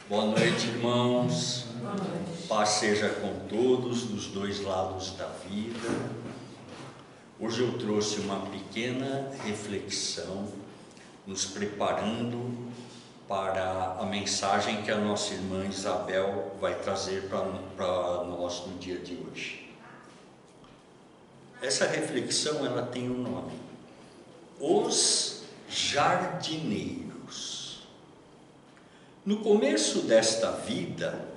Boa noite, irmãos. Paz seja com todos dos dois lados da vida. Hoje eu trouxe uma pequena reflexão, nos preparando para a mensagem que a nossa irmã Isabel vai trazer para nós no dia de hoje. Essa reflexão, ela tem um nome: Os Jardineiros. No começo desta vida,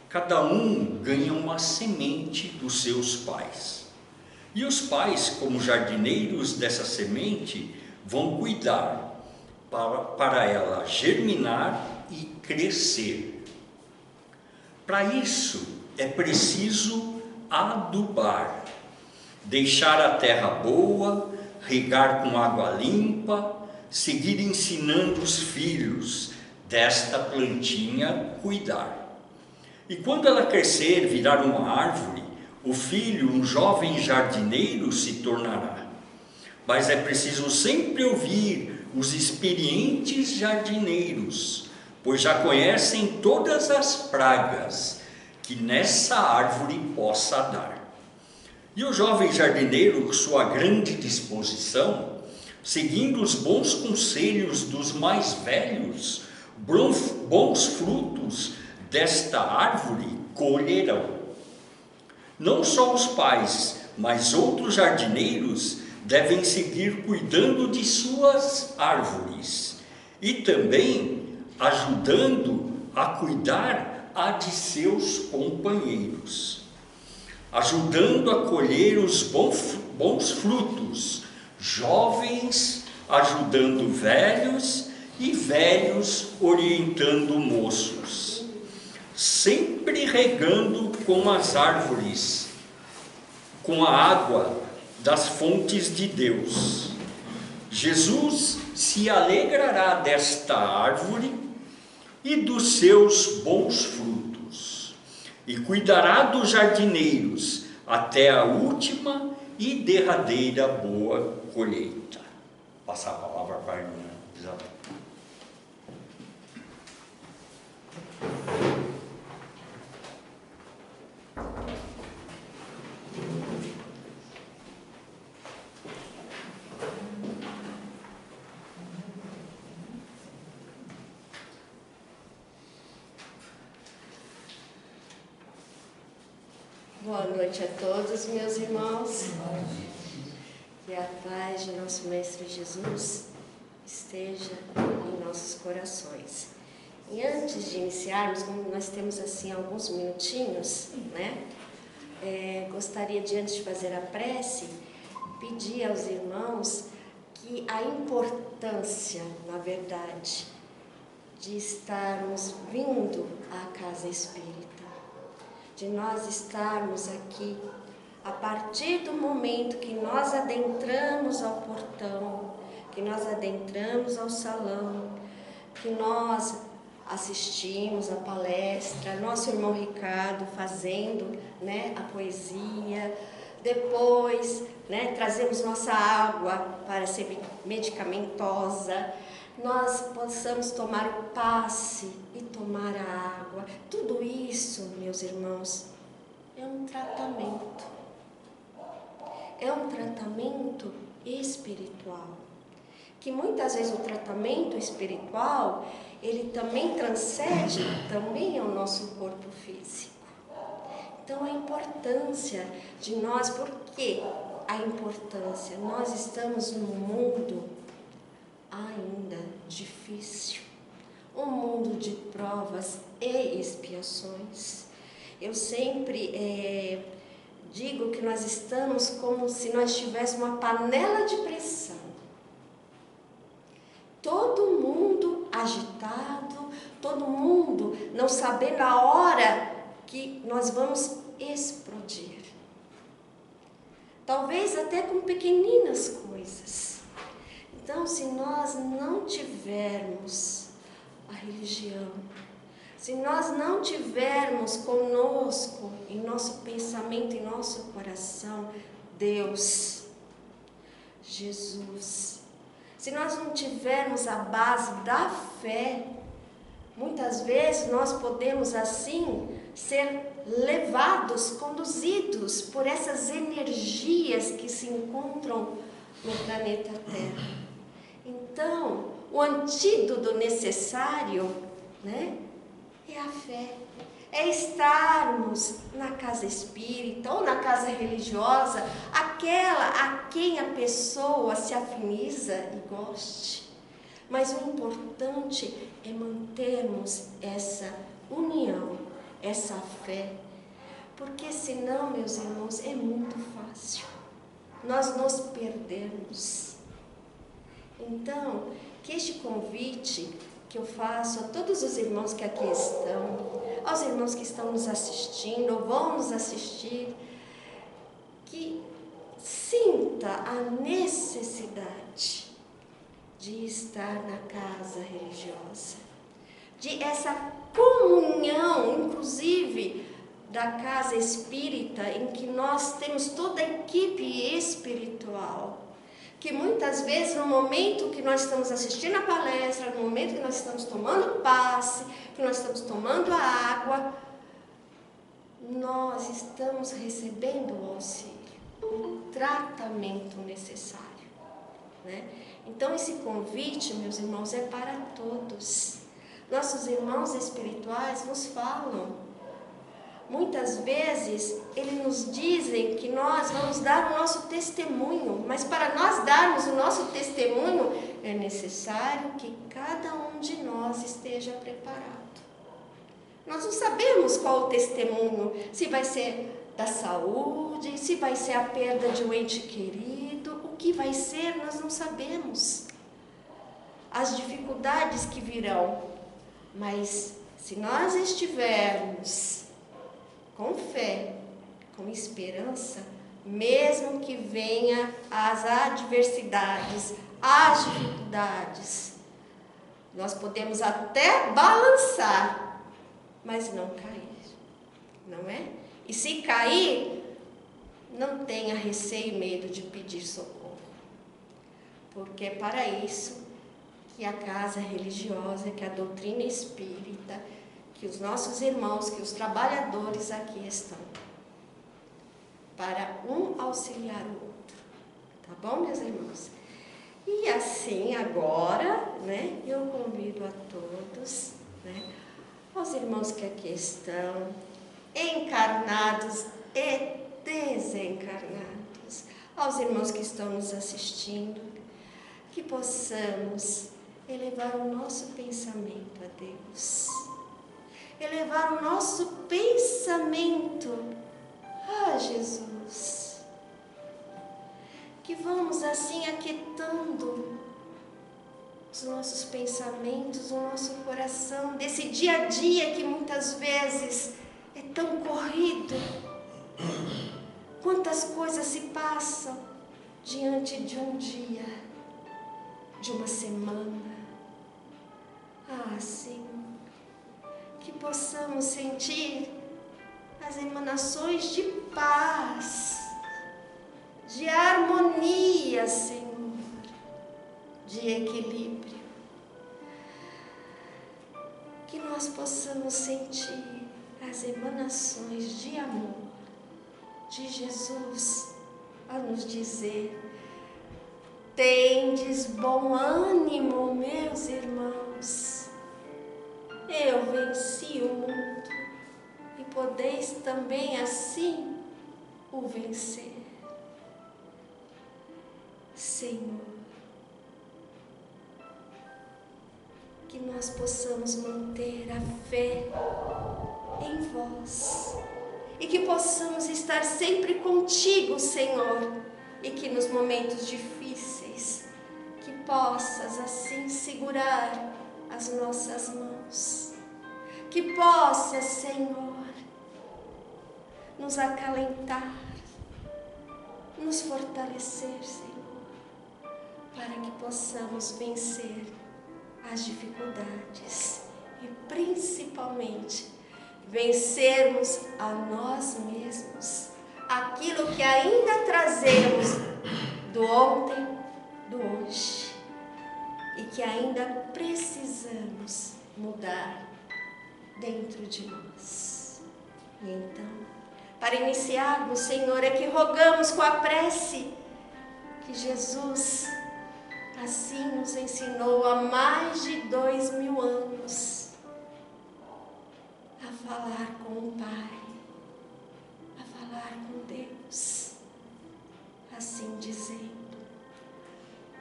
cada um ganha uma semente dos seus pais. E os pais, como jardineiros dessa semente, vão cuidar para ela germinar e crescer. Para isso, é preciso adubar, deixar a terra boa, regar com água limpa, seguir ensinando os filhos desta plantinha cuidar. E quando ela crescer, virar uma árvore, o filho, um jovem jardineiro, se tornará. Mas é preciso sempre ouvir os experientes jardineiros, pois já conhecem todas as pragas que nessa árvore possa dar. E o jovem jardineiro, com sua grande disposição, seguindo os bons conselhos dos mais velhos, bons frutos desta árvore colherão. Não só os pais, mas outros jardineiros devem seguir cuidando de suas árvores e também ajudando a cuidar a de seus companheiros, ajudando a colher os bons frutos, jovens ajudando velhos e velhos orientando moços, sempre regando com as árvores, com a água das fontes de Deus. Jesus se alegrará desta árvore e dos seus bons frutos, e cuidará dos jardineiros até a última e derradeira boa colheita. Passar a palavra para a irmã Isabel. Boa noite a todos, meus irmãos. Que a paz de nosso Mestre Jesus esteja em nossos corações. E antes de iniciarmos, como nós temos assim alguns minutinhos, gostaria de, antes de fazer a prece, pedir aos irmãos que a importância, na verdade, de estarmos vindo à casa espírita, de nós estarmos aqui, a partir do momento que nós adentramos ao portão, que nós adentramos ao salão, que nós assistimos a palestra, nosso irmão Ricardo fazendo a poesia, depois trazemos nossa água para ser medicamentosa, nós possamos tomar o passe e tomar a água. Tudo isso, meus irmãos, é um tratamento. É um tratamento espiritual. Que muitas vezes o tratamento espiritual, ele também transcende também ao nosso corpo físico. Então a importância de nós, por que a importância? Nós estamos num mundo ainda difícil, um mundo de provas e expiações. Eu sempre digo que nós estamos como se nós tivéssemos uma panela de pressão. Todo mundo agitado, todo mundo não sabendo a hora que nós vamos explodir. Talvez até com pequeninas coisas. Então, se nós não tivermos a religião, se nós não tivermos conosco, em nosso pensamento, em nosso coração, Deus, Jesus, se nós não tivermos a base da fé, muitas muitas vezes nós podemos assim ser levados, conduzidos por essas energias que se encontram no planeta Terra. Então, o antídoto necessário, né, é a fé. É estarmos na casa espírita ou na casa religiosa, aquela a quem a pessoa se afiniza e goste. Mas o importante é mantermos essa união, essa fé, porque senão, meus irmãos, é muito fácil nós nos perdermos. Então, que este convite que eu faço a todos os irmãos que aqui estão, aos irmãos que estão nos assistindo ou vão nos assistir, que sinta a necessidade de estar na casa religiosa, de essa comunhão, inclusive da casa espírita, em que nós temos toda a equipe espiritual, que muitas vezes no momento que nós estamos assistindo a palestra, no momento que nós estamos tomando passe, que nós estamos tomando a água, nós estamos recebendo o auxílio, o tratamento necessário, né? Então esse convite, meus irmãos, é para todos. Nossos irmãos espirituais nos falam. Muitas vezes, eles nos dizem que nós vamos dar o nosso testemunho, mas para nós darmos o nosso testemunho, é necessário que cada um de nós esteja preparado. Nós não sabemos qual o testemunho, se vai ser da saúde, se vai ser a perda de um ente querido, o que vai ser, nós não sabemos. As dificuldades que virão, mas se nós estivermos com fé, com esperança, mesmo que venha as adversidades, as dificuldades, nós podemos até balançar, mas não cair, não é? E se cair, não tenha receio e medo de pedir socorro, porque é para isso que a casa religiosa, que a doutrina espírita, que os nossos irmãos, que os trabalhadores aqui estão, para um auxiliar o outro, tá bom, meus irmãos? E assim, agora, né, eu convido a todos, né, aos irmãos que aqui estão, encarnados e desencarnados, aos irmãos que estão nos assistindo, que possamos elevar o nosso pensamento a Deus, elevar o nosso pensamento a Jesus, que vamos assim aquietando os nossos pensamentos, o nosso coração, desse dia a dia que muitas vezes é tão corrido. Quantas coisas se passam diante de um dia, de uma semana. Ah, Senhor, que possamos sentir as emanações de paz, de harmonia, Senhor, de equilíbrio. Que nós possamos sentir as emanações de amor de Jesus a nos dizer: tendes bom ânimo, meus irmãos, eu venci o mundo e podeis também assim o vencer. Senhor, que nós possamos manter a fé em vós e que possamos estar sempre contigo, Senhor, e que nos momentos difíceis que possas assim segurar as nossas mãos, que possas, Senhor, nos acalentar, nos fortalecer, Senhor, para que possamos vencer as dificuldades e principalmente vencermos a nós mesmos, aquilo que ainda trazemos do ontem, do hoje, e que ainda precisamos mudar dentro de nós. E então, para iniciarmos, Senhor, é que rogamos com a prece que Jesus assim nos ensinou há mais de 2000 anos a falar com o Pai, a falar com Deus, assim dizendo: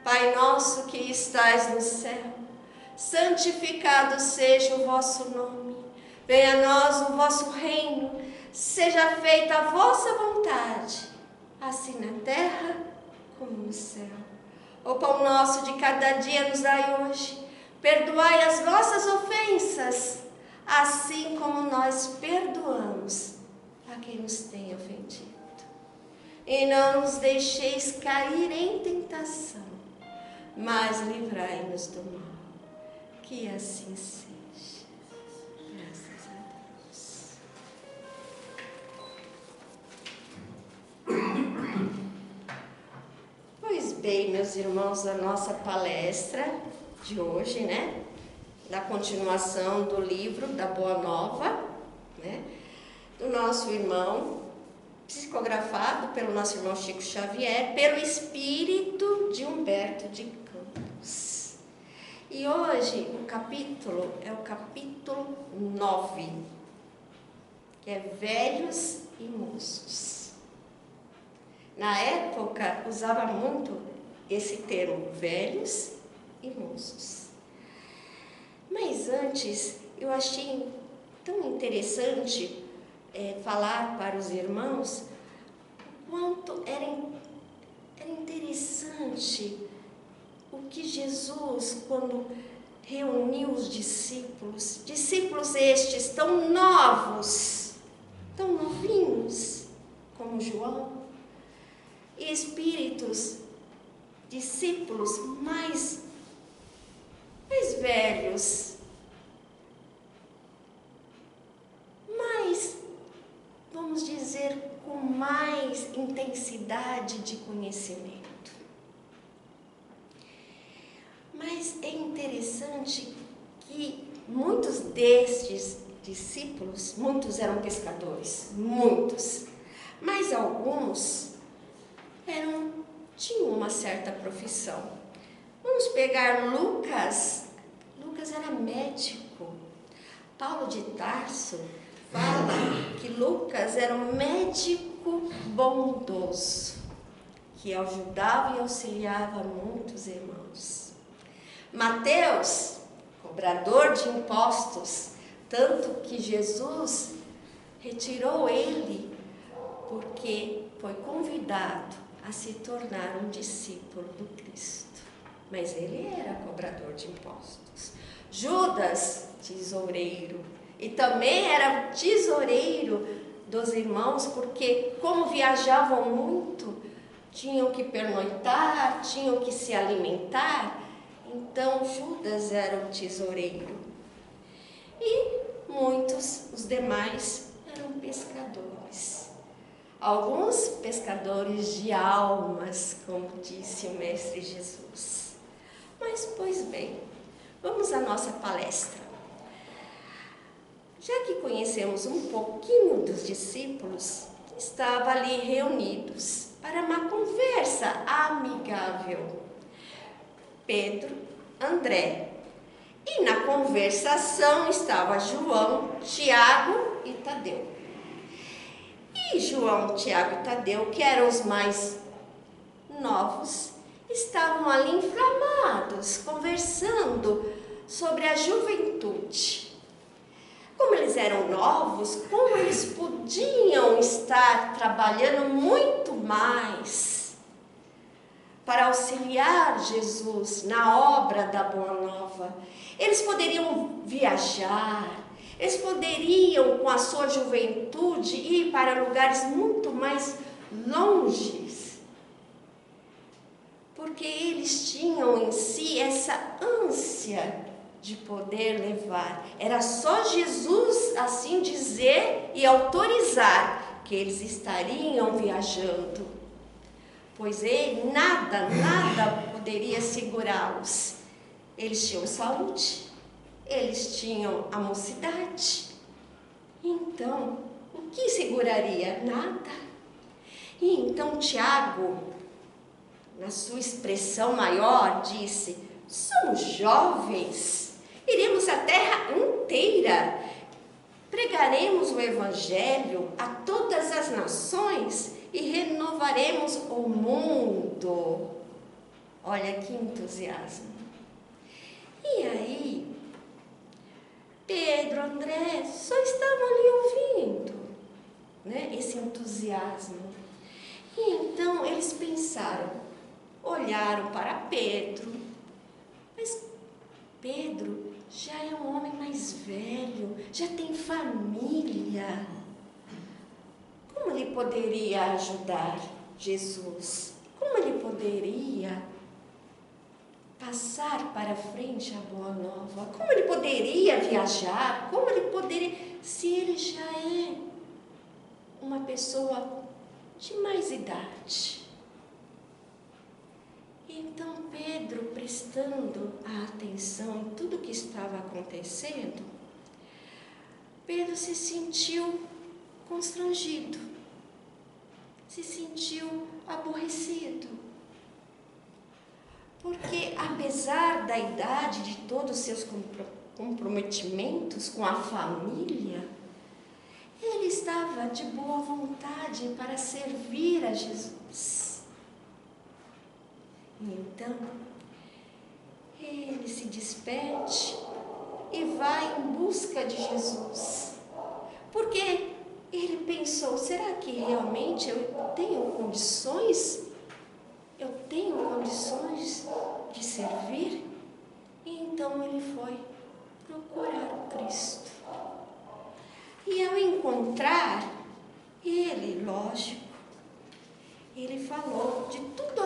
Pai nosso que estais no céu, santificado seja o vosso nome, venha a nós o vosso reino, seja feita a vossa vontade, assim na terra como no céu. O pão nosso de cada dia nos dai hoje, perdoai as nossas ofensas, assim como nós perdoamos a quem nos tem ofendido. E não nos deixeis cair em tentação, mas livrai-nos do mal. Que assim seja. Graças a Deus. Pois bem, meus irmãos, a nossa palestra de hoje, né? Da continuação do livro da Boa Nova, né? Do nosso irmão, psicografado pelo nosso irmão Chico Xavier, pelo espírito de Humberto de Campos. E hoje o capítulo é o capítulo 9, que é Velhos e Moços. Na época usava muito esse termo, velhos e moços. Mas antes eu achei tão interessante falar para os irmãos o quanto era interessante o que Jesus, quando reuniu os discípulos estes tão novos, tão novinhos, como João, e espíritos, discípulos mais velhos, mais, vamos dizer, com mais intensidade de conhecimento. Mas é interessante que muitos destes discípulos, muitos eram pescadores, muitos, mas alguns tinham uma certa profissão. Vamos pegar Lucas. Lucas era médico. Paulo de Tarso fala que Lucas era um médico bondoso, que ajudava e auxiliava muitos irmãos. Mateus, cobrador de impostos, tanto que Jesus retirou ele, porque foi convidado a se tornar um discípulo do Cristo. Mas ele era cobrador de impostos. Judas, tesoureiro, e também era tesoureiro dos irmãos, porque como viajavam muito, tinham que pernoitar, tinham que se alimentar, então Judas era o tesoureiro. E muitos, os demais, eram pescadores. Alguns pescadores de almas, como disse o Mestre Jesus. Mas, pois bem, vamos à nossa palestra. Já que conhecemos um pouquinho dos discípulos, estavam ali reunidos para uma conversa amigável. Pedro, André. E na conversação estava João, Tiago e Tadeu. E João, Tiago e Tadeu, que eram os mais novos, estavam ali inflamados, conversando sobre a juventude. Como eles eram novos, como eles podiam estar trabalhando muito mais para auxiliar Jesus na obra da Boa Nova. Eles poderiam viajar, eles poderiam, com a sua juventude, ir para lugares muito mais longes, porque eles tinham em si essa ânsia de poder levar. Era só Jesus assim dizer e autorizar que eles estariam viajando, pois ele, nada poderia segurá-los. Eles tinham saúde, eles tinham a mocidade, Então, o que seguraria? Nada. E então Tiago, na sua expressão maior, disse: somos jovens, iremos a terra inteira, pregaremos o Evangelho a todas as nações e renovaremos o mundo. Olha que entusiasmo. E aí, Pedro, André, só estavam ali ouvindo, né, esse entusiasmo. E então eles pensaram, olharam para Pedro, mas Pedro já é um homem mais velho, já tem família. Como ele poderia ajudar Jesus? Como ele poderia passar para frente a boa nova? Como ele poderia viajar? Como ele poderia, se ele já é uma pessoa de mais idade? Então Pedro, prestando a atenção em tudo que estava acontecendo, Pedro se sentiu constrangido, se sentiu aborrecido. Porque, apesar da idade, de todos os seus comprometimentos com a família, ele estava de boa vontade para servir a Jesus. E então, ele se despede e vai em busca de Jesus. Porque ele pensou, será que realmente eu tenho condições? Eu tenho condições de servir? E então ele foi procurar o Cristo. E ao encontrar ele, lógico, ele falou de tudo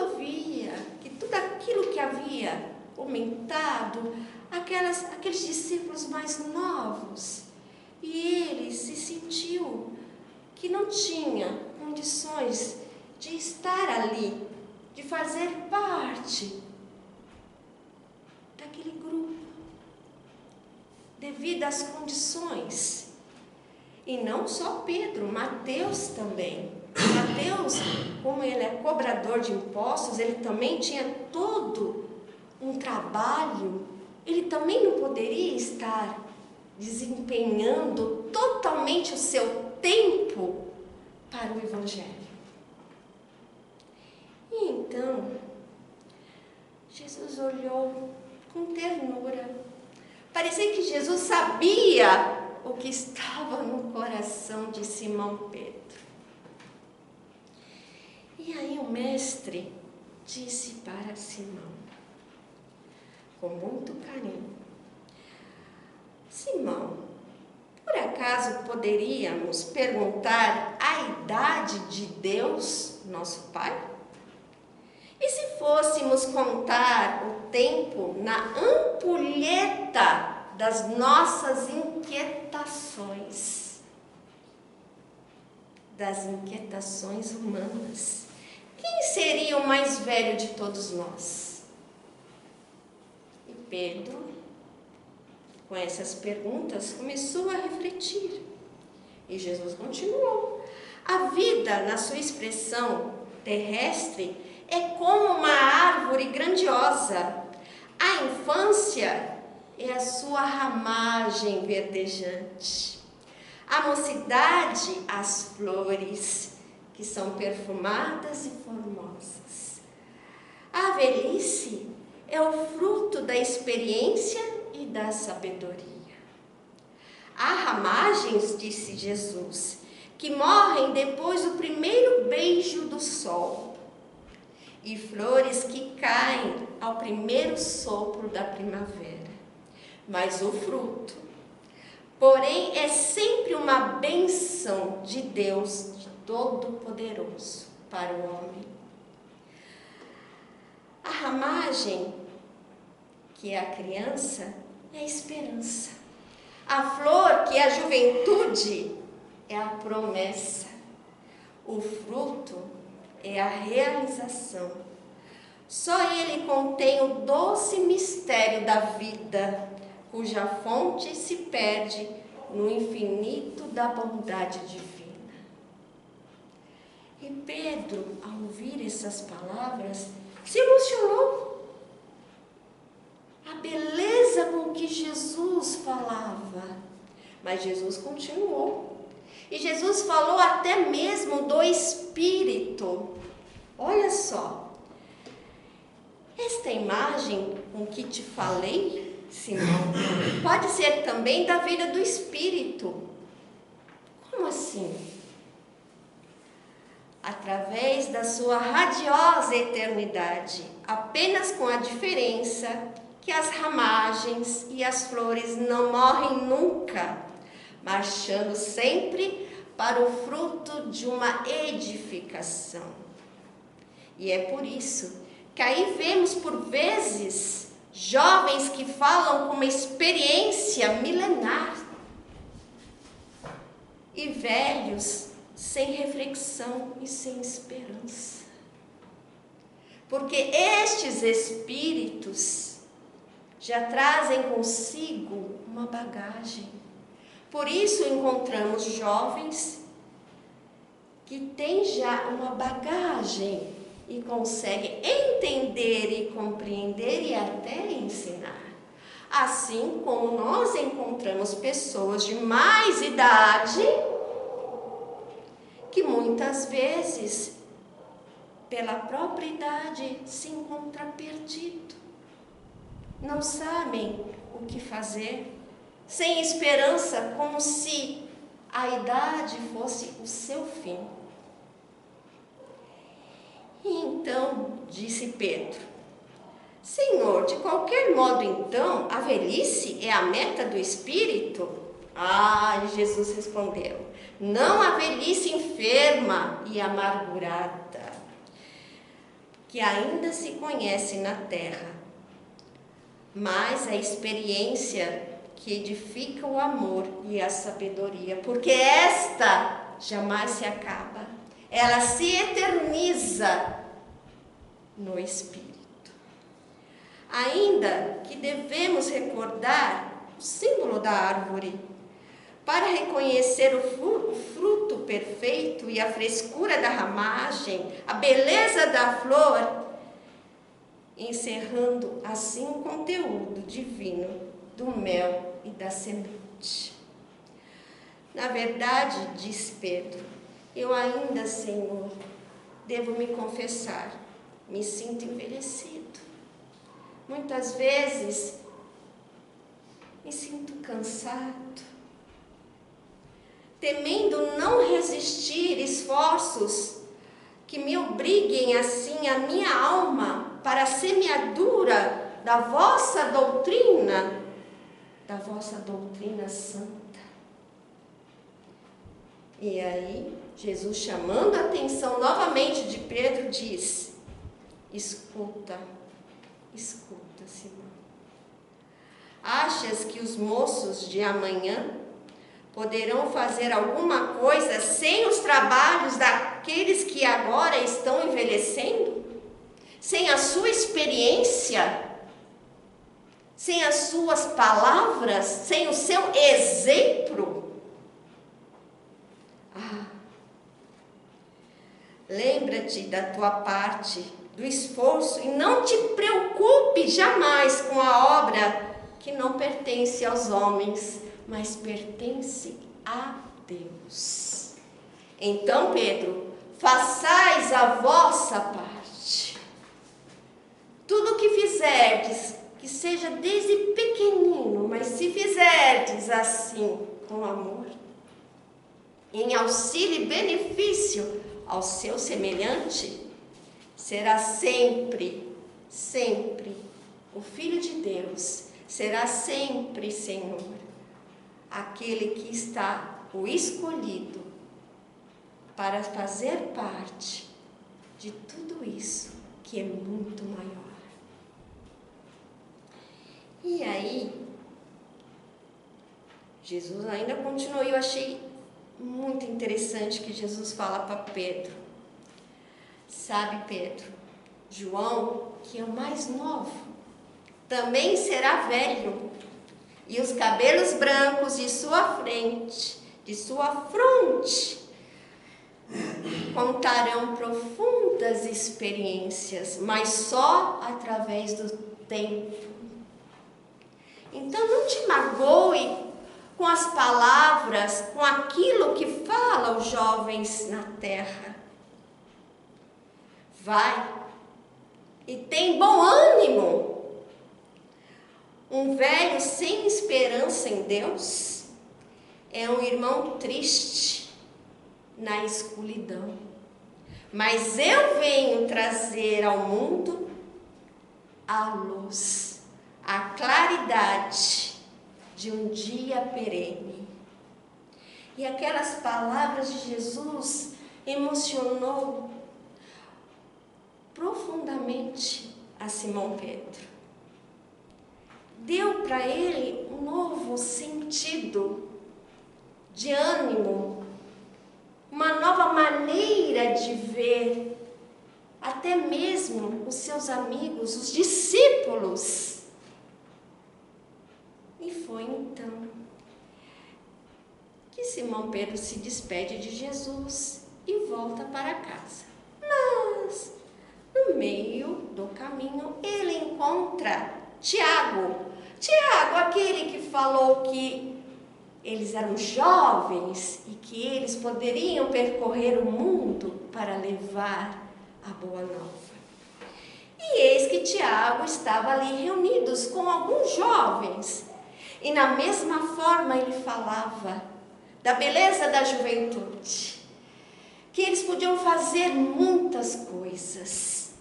aquilo que havia comentado, aqueles discípulos mais novos. E ele se sentiu que não tinha condições de estar ali, de fazer parte daquele grupo, devido às condições. E não só Pedro, Mateus também. Mateus, como ele é cobrador de impostos, ele também tinha todo um trabalho, ele também não poderia estar desempenhando totalmente o seu tempo para o Evangelho. E então, Jesus olhou com ternura. Parecia que Jesus sabia o que estava no coração de Simão Pedro. E aí o mestre disse para Simão, com muito carinho: Simão, por acaso poderíamos perguntar a idade de Deus, nosso Pai? E se fôssemos contar o tempo na ampulheta das nossas inquietações, das inquietações humanas, quem seria o mais velho de todos nós? E Pedro, com essas perguntas, começou a refletir. E Jesus continuou: a vida, na sua expressão terrestre, é como uma árvore grandiosa. A infância é a sua ramagem verdejante. A mocidade, as flores, que são perfumadas e formosas. A velhice é o fruto da experiência e da sabedoria. Há ramagens, disse Jesus, que morrem depois do primeiro beijo do sol, e flores que caem ao primeiro sopro da primavera. Mas o fruto, porém, é sempre uma bênção de Deus Todo-Poderoso para o homem. A ramagem, que é a criança, é a esperança. A flor, que é a juventude, é a promessa. O fruto é a realização. Só ele contém o doce mistério da vida, cuja fonte se perde no infinito da bondade divina. E Pedro, ao ouvir essas palavras, se emocionou. A beleza com que Jesus falava. Mas Jesus continuou. E Jesus falou até mesmo do Espírito. Olha só. Esta imagem com que te falei, Simão, pode ser também da vida do Espírito. Como assim? Através da sua radiosa eternidade, apenas com a diferença que as ramagens e as flores não morrem nunca, marchando sempre para o fruto de uma edificação. E é por isso que aí vemos por vezes jovens que falam com uma experiência milenar e velhos sem reflexão e sem esperança. Porque estes espíritos já trazem consigo uma bagagem. Por isso encontramos jovens que têm já uma bagagem e conseguem entender e compreender e até ensinar. Assim como nós encontramos pessoas de mais idade que muitas vezes, pela própria idade, se encontra perdido. Não sabem o que fazer, sem esperança, como se a idade fosse o seu fim. E então disse Pedro: Senhor, de qualquer modo então, a velhice é a meta do Espírito? Ah, Jesus respondeu: não a velhice enferma e amargurada, que ainda se conhece na terra, mas a experiência que edifica o amor e a sabedoria, porque esta jamais se acaba, ela se eterniza no Espírito. Ainda que devemos recordar o símbolo da árvore, para reconhecer o fruto perfeito e a frescura da ramagem, a beleza da flor, encerrando assim o conteúdo divino do mel e da semente. Na verdade, diz Pedro, eu ainda, Senhor, devo me confessar, me sinto envelhecido. Muitas vezes me sinto cansado, temendo não resistir esforços que me obriguem assim a minha alma para a semeadura da vossa doutrina santa. E aí, Jesus, chamando a atenção novamente de Pedro, diz: escuta, Simão. Achas que os moços de amanhã poderão fazer alguma coisa sem os trabalhos daqueles que agora estão envelhecendo? Sem a sua experiência? Sem as suas palavras? Sem o seu exemplo? Lembra-te da tua parte, do esforço, e não te preocupe jamais com a obra que não pertence aos homens, mas pertence a Deus. Então, Pedro, façais a vossa parte. Tudo o que fizerdes, que seja desde pequenino, mas se fizerdes assim, com amor, em auxílio e benefício ao seu semelhante, será sempre, sempre o Filho de Deus, será sempre, Senhor, aquele que está o escolhido para fazer parte de tudo isso que é muito maior. E aí, Jesus ainda continuou, e eu achei muito interessante que Jesus fala para Pedro. Sabe, Pedro, João, que é o mais novo, também será velho, e os cabelos brancos de sua fronte, contarão profundas experiências, mas só através do tempo. Então não te magoe com as palavras, com aquilo que falam os jovens na terra. Vai e tem bom ânimo. Um velho sem esperança em Deus é um irmão triste na escuridão. Mas eu venho trazer ao mundo a luz, a claridade de um dia perene. E aquelas palavras de Jesus emocionou profundamente a Simão Pedro. Deu para ele um novo sentido de ânimo, uma nova maneira de ver até mesmo os seus amigos, os discípulos. E foi então que Simão Pedro se despede de Jesus e volta para casa. Mas, no meio do caminho, ele encontra Tiago. Tiago, aquele que falou que eles eram jovens e que eles poderiam percorrer o mundo para levar a boa nova. E eis que Tiago estava ali reunidos com alguns jovens. E na mesma forma ele falava da beleza da juventude, que eles podiam fazer muitas coisas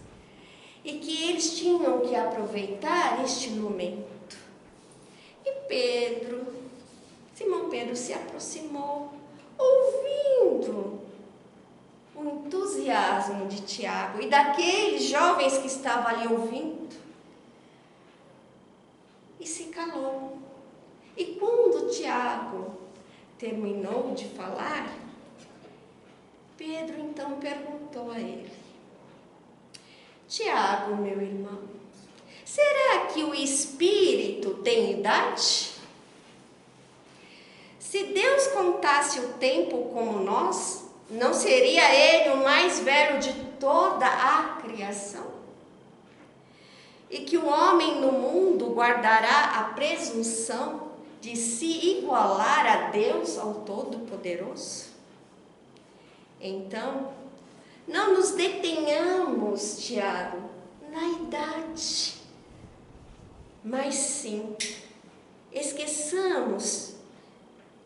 e que eles tinham que aproveitar este momento. E Simão Pedro se aproximou, ouvindo o entusiasmo de Tiago e daqueles jovens que estavam ali ouvindo, e se calou. E quando Tiago terminou de falar, Pedro então perguntou a ele: Tiago, meu irmão, será que o Espírito tem idade? Se Deus contasse o tempo como nós, não seria ele o mais velho de toda a criação? E que o homem no mundo guardará a presunção de se igualar a Deus, ao Todo-Poderoso? Então, não nos detenhamos, Tiago, na idade, mas sim, esqueçamos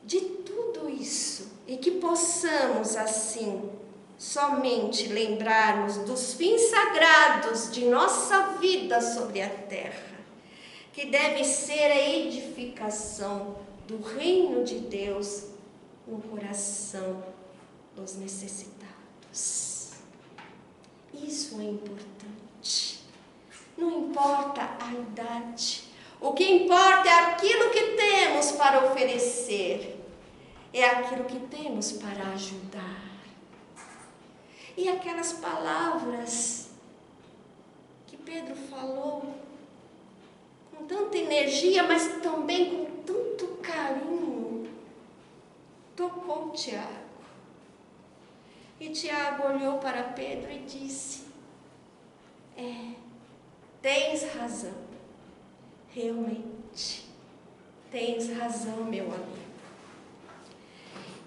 de tudo isso e que possamos, assim, somente lembrarmos dos fins sagrados de nossa vida sobre a terra, que deve ser a edificação do reino de Deus no coração dos necessitados. Isso é importante. Não importa a idade. O que importa é aquilo que temos para oferecer. É aquilo que temos para ajudar. E aquelas palavras que Pedro falou com tanta energia, mas também com tanto carinho, tocou Tiago. E Tiago olhou para Pedro e disse: tens razão, realmente, tens razão, meu amigo.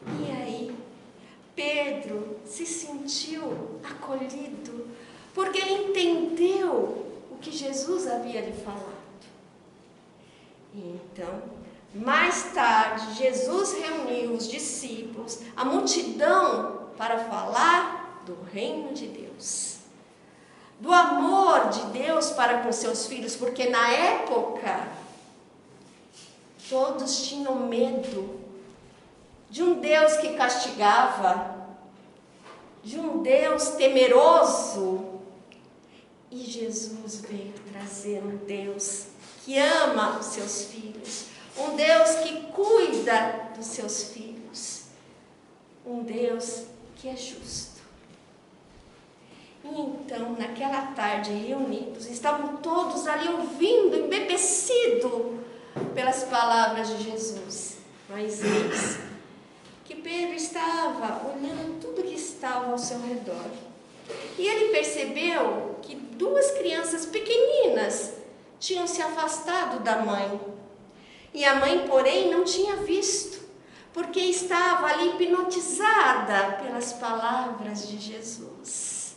E aí, Pedro se sentiu acolhido, porque ele entendeu o que Jesus havia lhe falado. E então, mais tarde, Jesus reuniu os discípulos, a multidão, para falar do reino de Deus, do amor de Deus para com seus filhos, porque na época todos tinham medo de um Deus que castigava, de um Deus temeroso. E Jesus veio trazer um Deus que ama os seus filhos, um Deus que cuida dos seus filhos, um Deus que é justo. E então, naquela tarde, reunidos, estavam todos ali ouvindo, embebecidos pelas palavras de Jesus. Mas eis que Pedro estava olhando tudo que estava ao seu redor. E ele percebeu que duas crianças pequeninas tinham se afastado da mãe. E a mãe, porém, não tinha visto, porque estava ali hipnotizada pelas palavras de Jesus.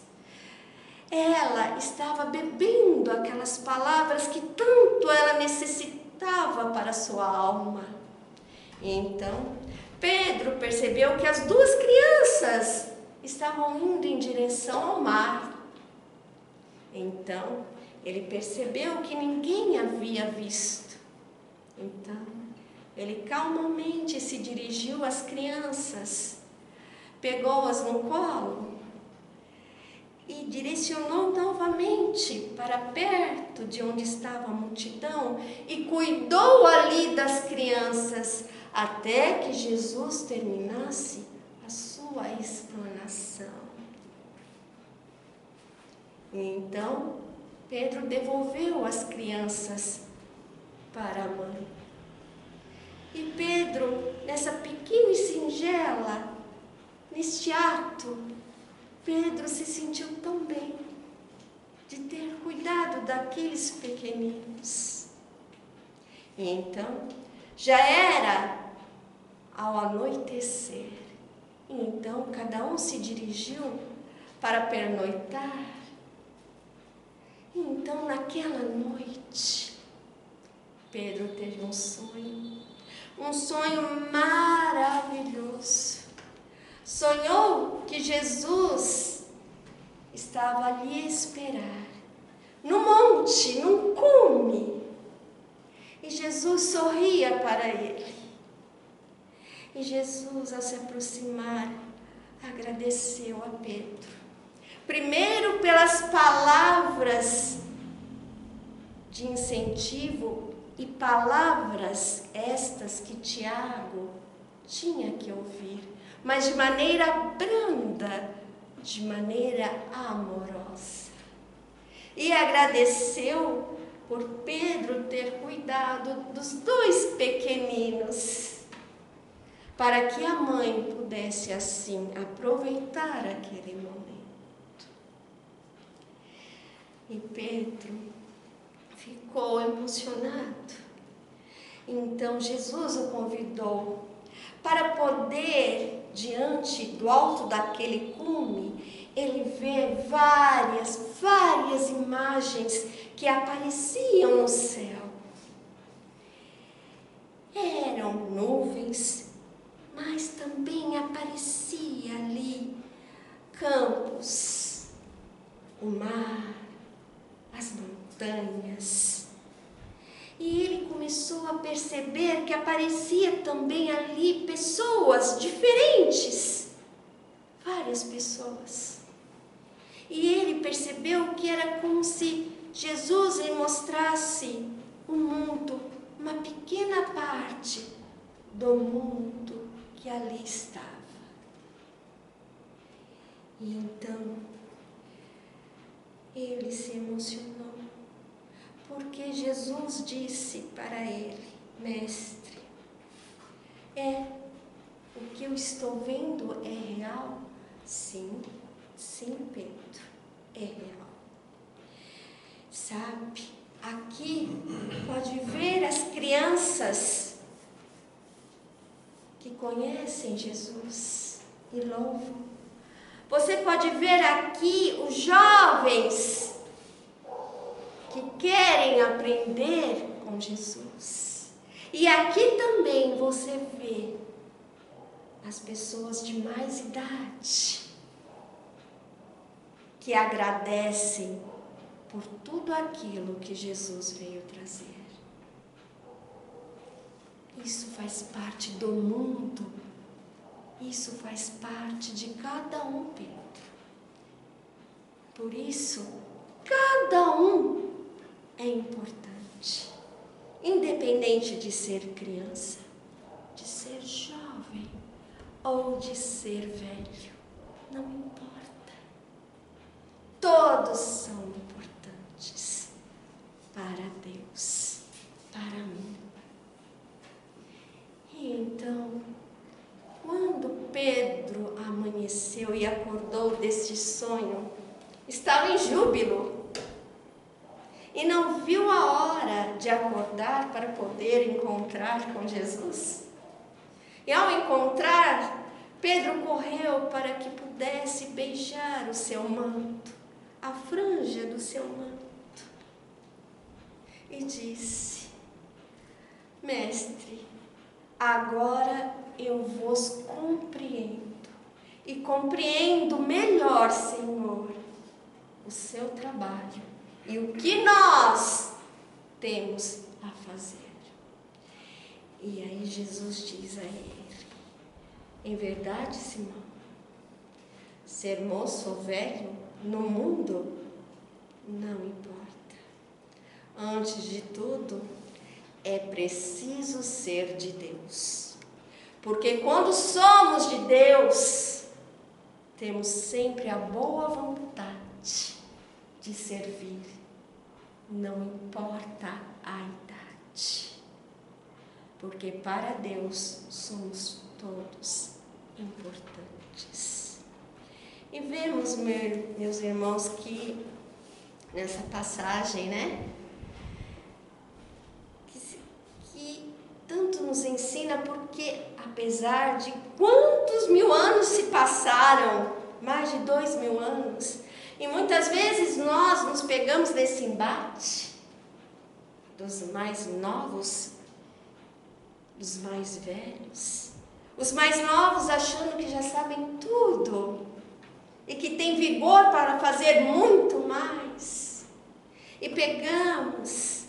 Ela estava bebendo aquelas palavras que tanto ela necessitava para a sua alma. E então, Pedro percebeu que as duas crianças estavam indo em direção ao mar. Então, ele percebeu que ninguém havia visto. Então, ele calmamente se dirigiu às crianças, pegou-as no colo e direcionou novamente para perto de onde estava a multidão e cuidou ali das crianças até que Jesus terminasse a sua explanação. Então, Pedro devolveu as crianças para a mãe. E Pedro, nessa pequena e singela, neste ato, Pedro se sentiu tão bem de ter cuidado daqueles pequeninos. E então, já era ao anoitecer. E então, cada um se dirigiu para pernoitar. E então, naquela noite, Pedro teve um sonho maravilhoso. Sonhou que Jesus estava ali a esperar, no monte, num cume. E Jesus sorria para ele. E Jesus, ao se aproximar, agradeceu a Pedro. Primeiro pelas palavras de incentivo e palavras estas que Tiago tinha que ouvir, mas de maneira branda, de maneira amorosa. E agradeceu por Pedro ter cuidado dos dois pequeninos, para que a mãe pudesse assim aproveitar aquele momento. E Pedro ficou emocionado. Então Jesus o convidou para poder, diante do alto daquele cume, ele ver várias imagens que apareciam no céu. Eram nuvens, mas também aparecia ali campos, o mar, as montanhas. E ele começou a perceber que aparecia também ali pessoas diferentes, várias pessoas. E ele percebeu que era como se Jesus lhe mostrasse o mundo, uma pequena parte do mundo que ali estava. E então, ele se emocionou, porque Jesus disse para ele: Mestre, o que eu estou vendo é real? Sim, Pedro, é real. Sabe, aqui pode ver as crianças que conhecem Jesus e louvam. Você pode ver aqui os jovens que querem aprender com Jesus. E aqui também você vê as pessoas de mais idade que agradecem por tudo aquilo que Jesus veio trazer. Isso faz parte do mundo. Isso faz parte de cada um, Pedro. Por isso, cada um é importante. Independente de ser criança, de ser jovem ou de ser velho. Não importa. Todos são importantes para Deus, para mim, Pedro amanheceu e acordou deste sonho, estava em júbilo e não viu a hora de acordar para poder encontrar com Jesus. E ao encontrar, Pedro correu para que pudesse beijar o seu manto, a franja do seu manto, e disse: Mestre, agora eu vos compreendo, e compreendo melhor, Senhor, o seu trabalho e o que nós temos a fazer. E aí Jesus diz a ele: em verdade, Simão, ser moço ou velho no mundo não importa. Antes de tudo, é preciso ser de Deus. Porque quando somos de Deus, temos sempre a boa vontade de servir. Não importa a idade. Porque para Deus somos todos importantes. E vemos, meus irmãos, que nessa passagem, né, que tanto nos ensina, porque apesar de quantos mil anos se passaram, mais de 2000 anos, e muitas vezes nós nos pegamos nesse embate dos mais novos, dos mais velhos, os mais novos achando que já sabem tudo e que têm vigor para fazer muito mais, e pegamos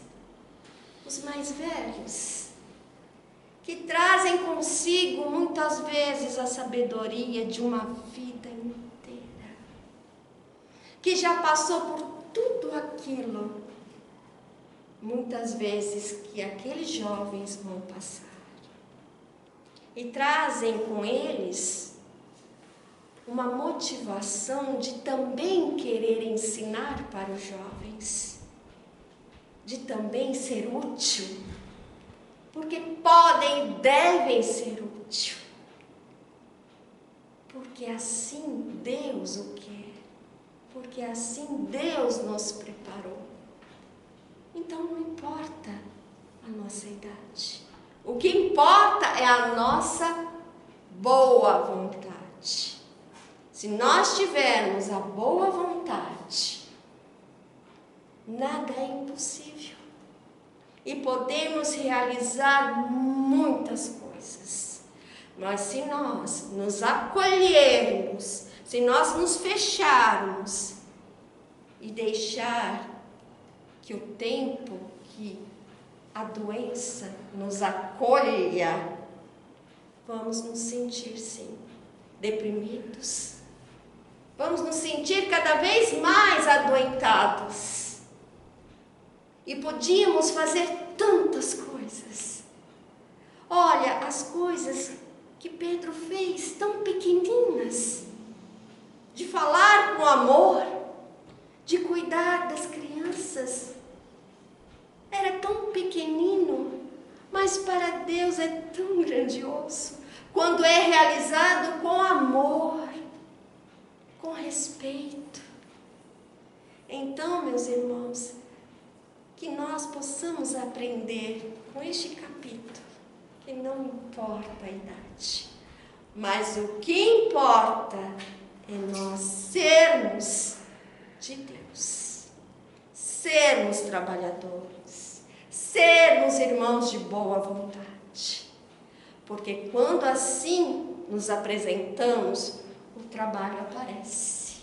os mais velhos, que trazem consigo muitas vezes a sabedoria de uma vida inteira, que já passou por tudo aquilo, muitas vezes, que aqueles jovens vão passar. E trazem com eles uma motivação de também querer ensinar para os jovens, de também ser útil, porque podem e devem ser útil, porque assim Deus o quer, porque assim Deus nos preparou. Então não importa a nossa idade. O que importa é a nossa boa vontade. Se nós tivermos a boa vontade, nada é impossível. E podemos realizar muitas coisas. Mas se nós nos acolhermos, se nós nos fecharmos e deixar que o tempo, que a doença nos acolha, vamos nos sentir, sim, deprimidos. Vamos nos sentir cada vez mais adoentados. E podíamos fazer tantas coisas. Olha, as coisas que Pedro fez, tão pequeninas. De falar com amor, de cuidar das crianças. Era tão pequenino, mas para Deus é tão grandioso. Quando é realizado com amor, com respeito. Então, meus irmãos, que nós possamos aprender com este capítulo, que não importa a idade, mas o que importa é nós sermos de Deus, sermos trabalhadores, sermos irmãos de boa vontade, porque quando assim nos apresentamos, o trabalho aparece,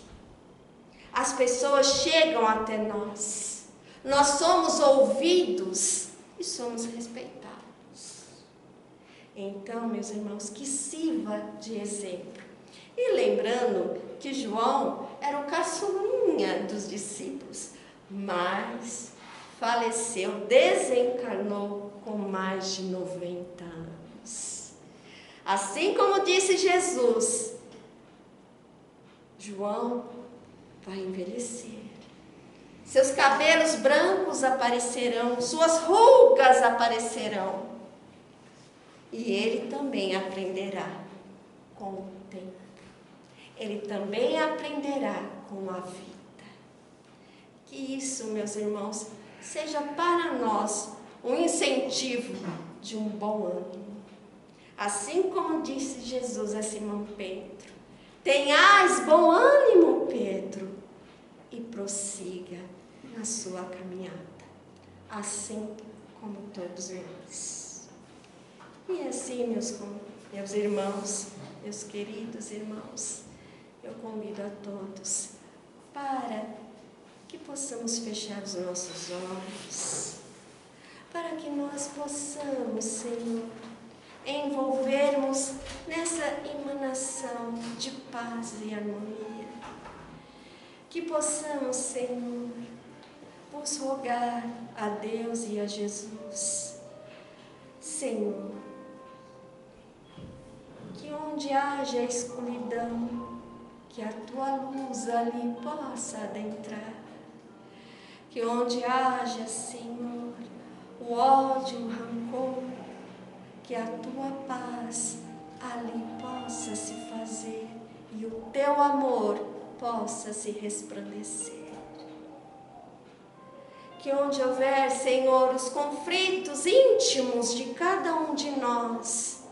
as pessoas chegam até nós, nós somos ouvidos e somos respeitados. Então, meus irmãos, que sirva de exemplo. E lembrando que João era o caçulinha dos discípulos, mas faleceu, desencarnou com mais de 90 anos. Assim como disse Jesus, João vai envelhecer. Seus cabelos brancos aparecerão, suas rugas aparecerão. E ele também aprenderá com o tempo. Ele também aprenderá com a vida. Que isso, meus irmãos, seja para nós um incentivo de um bom ânimo. Assim como disse Jesus a Simão Pedro: tenhais bom ânimo, Pedro, e prossiga na sua caminhada, assim como todos nós. E assim, meus irmãos, meus queridos irmãos, eu convido a todos para que possamos fechar os nossos olhos, para que nós possamos, Senhor, envolvermos nessa emanação de paz e harmonia. Que possamos, Senhor, vos rogar a Deus e a Jesus, Senhor, que onde haja escuridão, que a tua luz ali possa adentrar. Que onde haja, Senhor, o ódio, o rancor, que a tua paz ali possa se fazer e o teu amor possa se resplandecer. Que onde houver, Senhor, os conflitos íntimos de cada um de nós,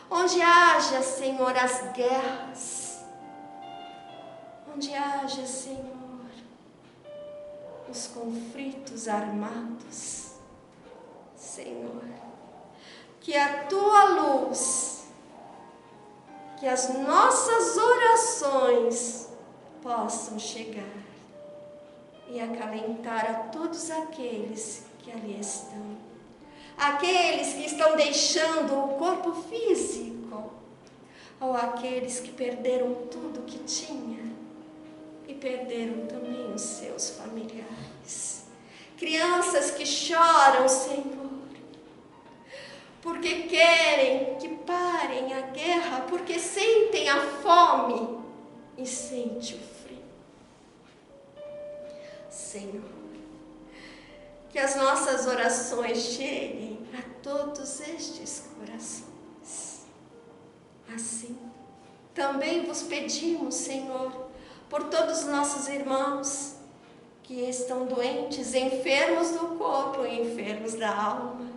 onde haja, Senhor, as guerras, onde haja, Senhor, os conflitos armados, Senhor, que a tua luz, que as nossas orações possam chegar e acalentar a todos aqueles que ali estão. Aqueles que estão deixando o corpo físico, ou aqueles que perderam tudo que tinha e perderam também os seus familiares. Crianças que choram, Senhor, porque querem que parem a guerra, porque sentem a fome e sentem o frio. Senhor, que as nossas orações cheguem a todos estes corações. Assim, também vos pedimos, Senhor, por todos os nossos irmãos que estão doentes, enfermos do corpo e enfermos da alma,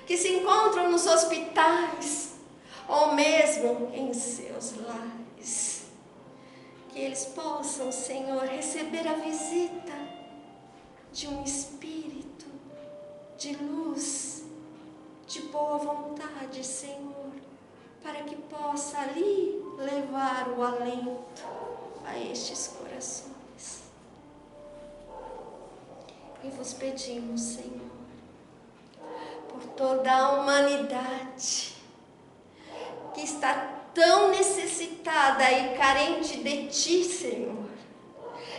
que se encontram nos hospitais ou mesmo em seus lares. Que eles possam, Senhor, receber a visita de um espírito de luz, de boa vontade, Senhor, para que possa ali levar o alento a estes corações. E vos pedimos, Senhor, por toda a humanidade que está tão necessitada e carente de Ti, Senhor,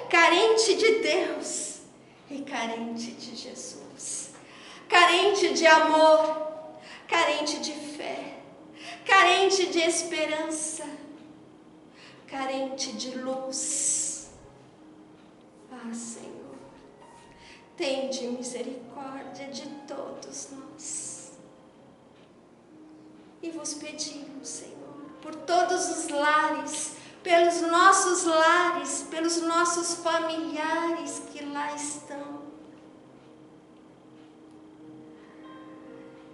carente de Deus e carente de Jesus, carente de amor, carente de fé, carente de esperança, carente de luz. Ah, Senhor, tende misericórdia de todos nós. E vos pedimos, Senhor, por todos os lares, pelos nossos familiares que lá estão.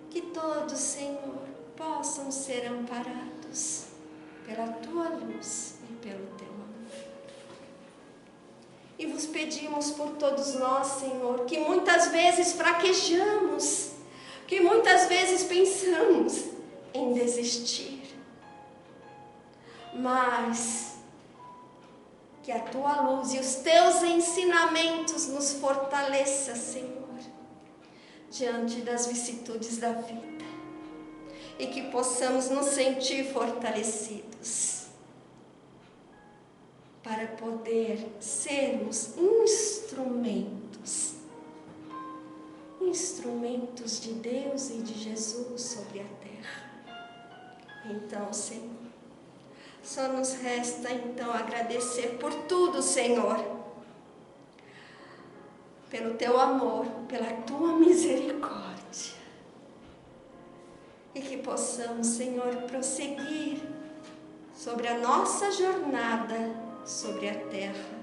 Que todos, Senhor, possam ser amparados pela Tua luz e pelo Teu amor. E vos pedimos por todos nós, Senhor, que muitas vezes fraquejamos, que muitas vezes pensamos em desistir, mas que a Tua luz e os Teus ensinamentos nos fortaleçam, Senhor, diante das vicissitudes da vida, e que possamos nos sentir fortalecidos para poder sermos instrumentos de Deus e de Jesus sobre a terra. Então, Senhor, só nos resta então agradecer por tudo, Senhor, pelo Teu amor, pela Tua misericórdia, e que possamos, Senhor, prosseguir sobre a nossa jornada sobre a terra,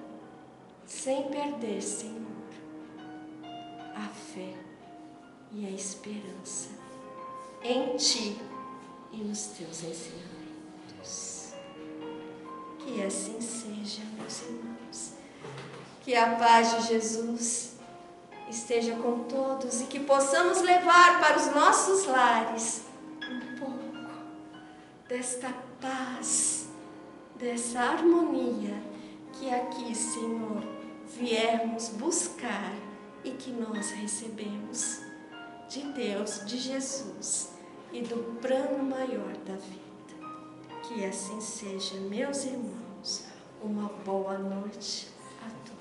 sem perder, Senhor, a fé e a esperança em Ti e nos Teus ensinamentos. Que assim seja, meus irmãos. Que a paz de Jesus esteja com todos e que possamos levar para os nossos lares um pouco desta paz, dessa harmonia que aqui, Senhor, viemos buscar e que nós recebemos de Deus, de Jesus e do plano maior da vida. Que assim seja, meus irmãos. Uma boa noite a todos.